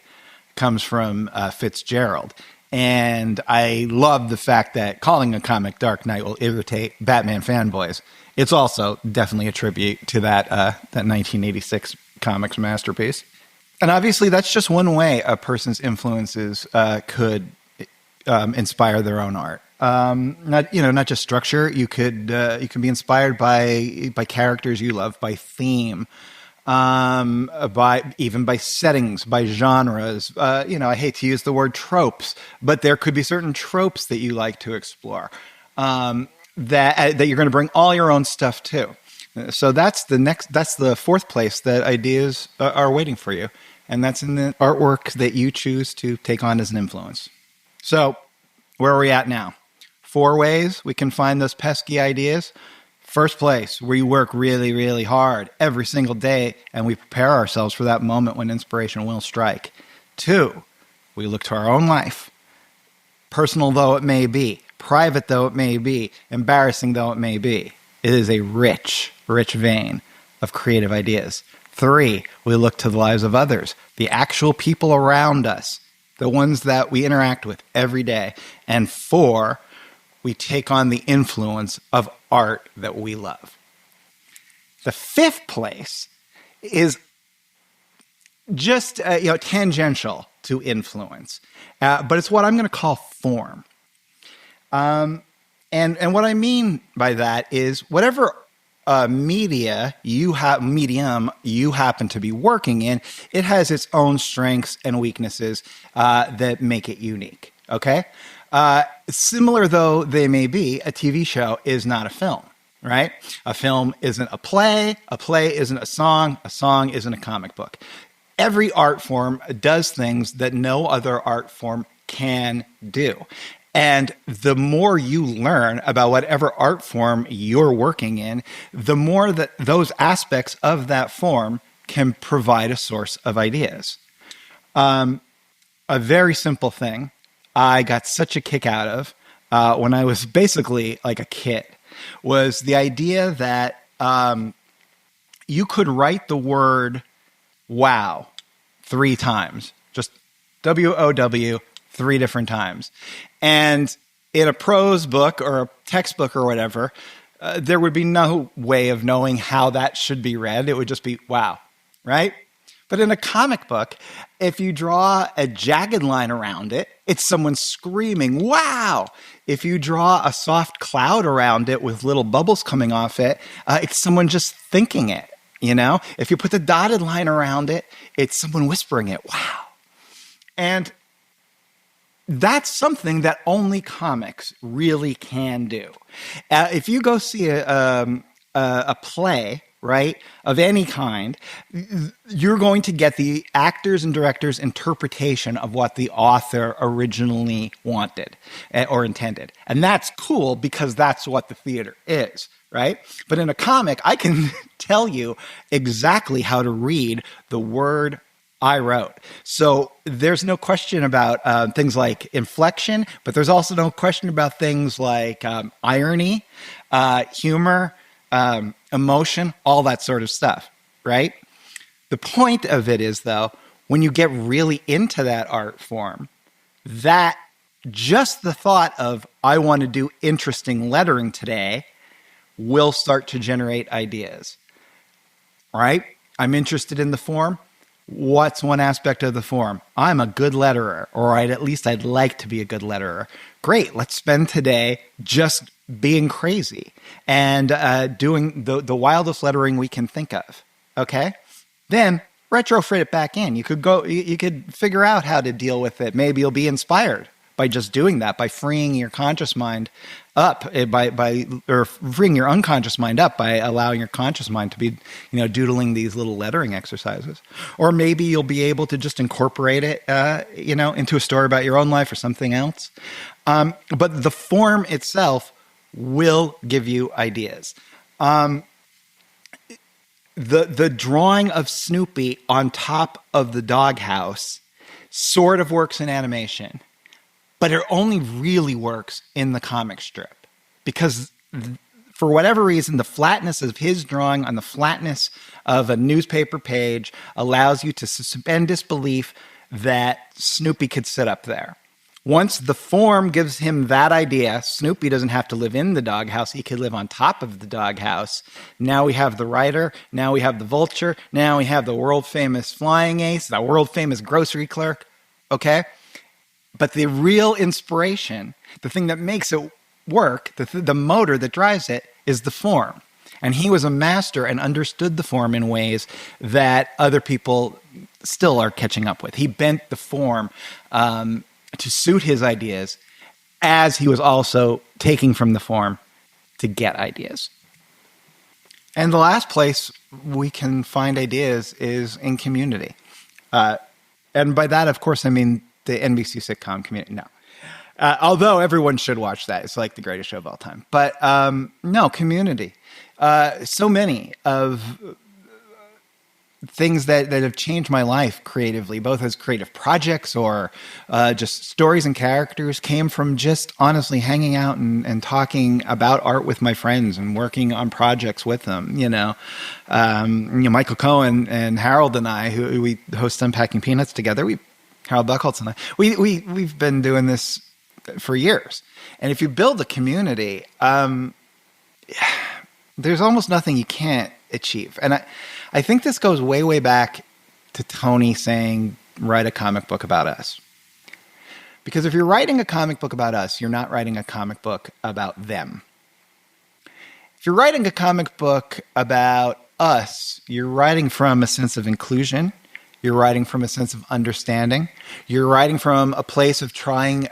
comes from Fitzgerald. And I love the fact that calling a comic Dark Knight will irritate Batman fanboys. It's also definitely a tribute to that 1986 comics masterpiece. And obviously, that's just one way a person's influences could inspire their own art. Not just structure. You can be inspired by characters you love, by theme, by settings, by genres. I hate to use the word tropes, but there could be certain tropes that you like to explore that you're going to bring all your own stuff to. So that's the fourth place that ideas are waiting for you, and that's in the artwork that you choose to take on as an influence. So where are we at now? 4 ways we can find those pesky ideas. First place, we work really, really hard every single day, and we prepare ourselves for that moment when inspiration will strike. 2, we look to our own life, personal though it may be, private though it may be, embarrassing though it may be. It is a rich, rich vein of creative ideas. 3, we look to the lives of others, the actual people around us, the ones that we interact with every day. And 4, we take on the influence of art that we love. The 5th place is just tangential to influence, but it's what I'm going to call form. And what I mean by that is whatever medium you happen to be working in, it has its own strengths and weaknesses that make it unique. Okay. Similar though they may be, a TV show is not a film, right? A film isn't a play isn't a song isn't a comic book. Every art form does things that no other art form can do. And the more you learn about whatever art form you're working in, the more that those aspects of that form can provide a source of ideas. A very simple thing I got such a kick out of when I was basically like a kid was the idea that you could write the word wow 3 times, just WOW 3 different times. And in a prose book or a textbook or whatever, there would be no way of knowing how that should be read. It would just be wow, right? But in a comic book, if you draw a jagged line around it, it's someone screaming, wow. If you draw a soft cloud around it with little bubbles coming off it, it's someone just thinking it, If you put the dotted line around it, it's someone whispering it, wow. And that's something that only comics really can do. If you go see a play, right, of any kind, you're going to get the actors and directors' interpretation of what the author originally wanted or intended. And that's cool because that's what the theater is, right? But in a comic, I can tell you exactly how to read the word I wrote. So there's no question about things like inflection, but there's also no question about things like irony, humor, emotion, all that sort of stuff, right? The point of it is, though, when you get really into that art form, that just the thought of, I want to do interesting lettering today, will start to generate ideas, right? I'm interested in the form. What's one aspect of the form? I'm a good letterer, or at least I'd like to be a good letterer. Great, let's spend today just being crazy and doing the wildest lettering we can think of. Okay, then retrofit it back in. You could figure out how to deal with it. Maybe you'll be inspired by just doing that, by freeing your conscious mind up, or freeing your unconscious mind up by allowing your conscious mind to be, doodling these little lettering exercises. Or maybe you'll be able to just incorporate it, into a story about your own life or something else. But the form itself will give you ideas. The drawing of Snoopy on top of the doghouse sort of works in animation, but it only really works in the comic strip because for whatever reason, the flatness of his drawing on the flatness of a newspaper page allows you to suspend disbelief that Snoopy could sit up there. Once the form gives him that idea, Snoopy doesn't have to live in the doghouse. He could live on top of the doghouse. Now we have the writer. Now we have the vulture. Now we have the world-famous flying ace, the world-famous grocery clerk. Okay? But the real inspiration, the thing that makes it work, the motor that drives it, is the form. And he was a master and understood the form in ways that other people still are catching up with. He bent the form to suit his ideas, as he was also taking from the form to get ideas. And the last place we can find ideas is in community. And by that, of course, I mean the NBC sitcom Community. No. Although everyone should watch that. It's like the greatest show of all time. But no, Community. So many of things that have changed my life creatively, both as creative projects or just stories and characters, came from just honestly hanging out and talking about art with my friends and working on projects with them. Michael Cohen and Harold and I, who we host Unpacking Peanuts together, Harold Buchholz and I, we've been doing this for years. And if you build a community, there's almost nothing you can't achieve. And I think this goes way, way back to Tony saying, write a comic book about us. Because if you're writing a comic book about us, you're not writing a comic book about them. If you're writing a comic book about us, you're writing from a sense of inclusion. You're writing from a sense of understanding. You're writing from a place of trying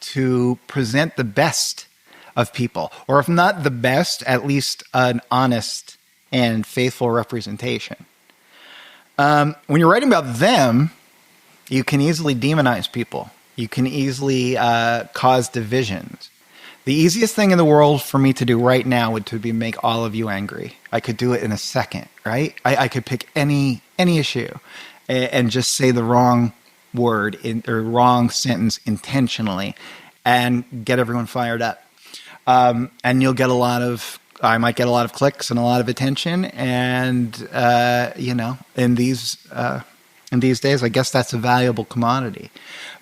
to present the best of people. Or if not the best, at least an honest and faithful representation. When you're writing about them, you can easily demonize people. You can easily cause divisions. The easiest thing in the world for me to do right now would be make all of you angry. I could do it in a second, right? I could pick any issue and just say the wrong word or wrong sentence intentionally and get everyone fired up. And you'll get I might get a lot of clicks and a lot of attention. And, in these days, I guess that's a valuable commodity.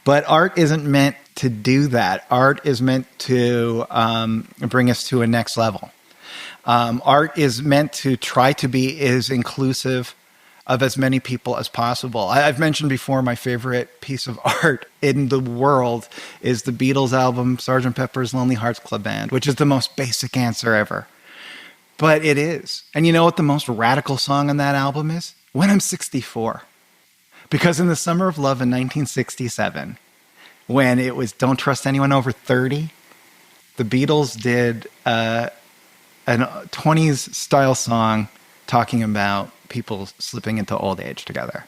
But art isn't meant to do that. Art is meant to bring us to a next level. Art is meant to try to be as inclusive of as many people as possible. I've mentioned before my favorite piece of art in the world is the Beatles album, Sgt. Pepper's Lonely Hearts Club Band, which is the most basic answer ever. But it is. And you know what the most radical song on that album is? When I'm 64. Because in the summer of love in 1967, when it was Don't Trust Anyone Over 30, the Beatles did a 20s style song talking about people slipping into old age together.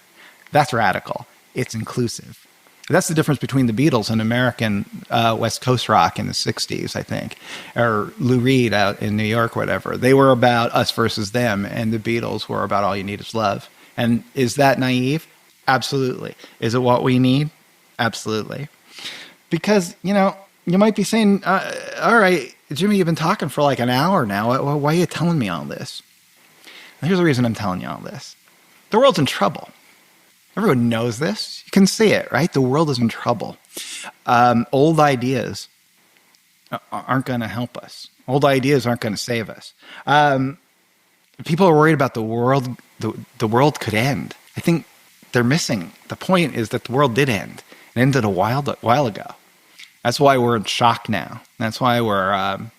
That's radical. It's inclusive. That's the difference between the Beatles and American West Coast rock in the 60s, I think, or Lou Reed out in New York, whatever. They were about us versus them, and the Beatles were about all you need is love. And is that naive? Absolutely. Is it what we need? Absolutely. Because, you might be saying, all right, Jimmy, you've been talking for like an hour now. Why are you telling me all this? And here's the reason I'm telling you all this. The world's in trouble. Everyone knows this. You can see it, right? The world is in trouble. Old ideas aren't going to help us. Old ideas aren't going to save us. People are worried about the world. The world could end. I think they're missing. The point is that the world did end. It ended a while ago. That's why we're in shock now. That's why we're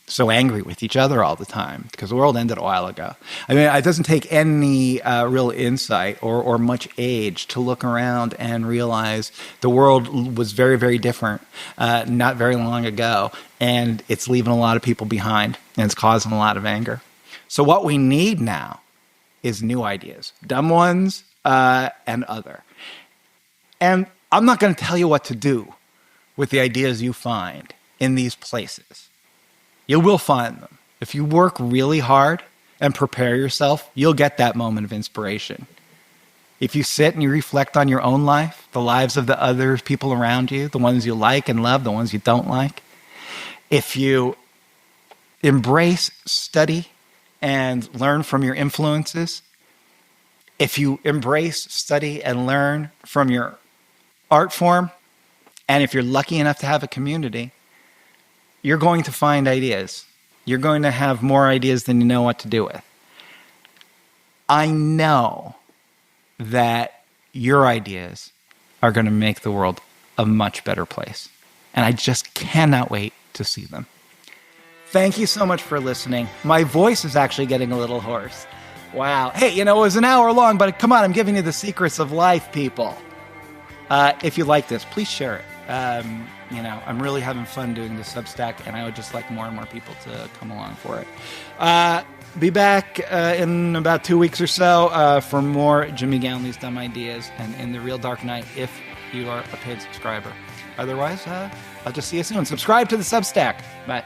so angry with each other all the time, because the world ended a while ago. I mean, it doesn't take any real insight or much age to look around and realize the world was very, very different not very long ago, and it's leaving a lot of people behind, and it's causing a lot of anger. So what we need now is new ideas, dumb ones and other. And I'm not going to tell you what to do with the ideas you find in these places. You will find them. If you work really hard and prepare yourself, you'll get that moment of inspiration. If you sit and you reflect on your own life, the lives of the other people around you, the ones you like and love, the ones you don't like, if you embrace, study, and learn from your influences, if you embrace, study, and learn from your art form, and if you're lucky enough to have a community, you're going to find ideas. You're going to have more ideas than you know what to do with. I know that your ideas are going to make the world a much better place. And I just cannot wait to see them. Thank you so much for listening. My voice is actually getting a little hoarse. Wow. Hey, it was an hour long, but come on, I'm giving you the secrets of life, people. If you like this, please share it. I'm really having fun doing the Substack, and I would just like more and more people to come along for it. Be back in about 2 weeks or so for more Jimmy Gownley's Dumb Ideas and In the Real Dark Night if you are a paid subscriber. Otherwise, I'll just see you soon. Subscribe to the Substack. Bye.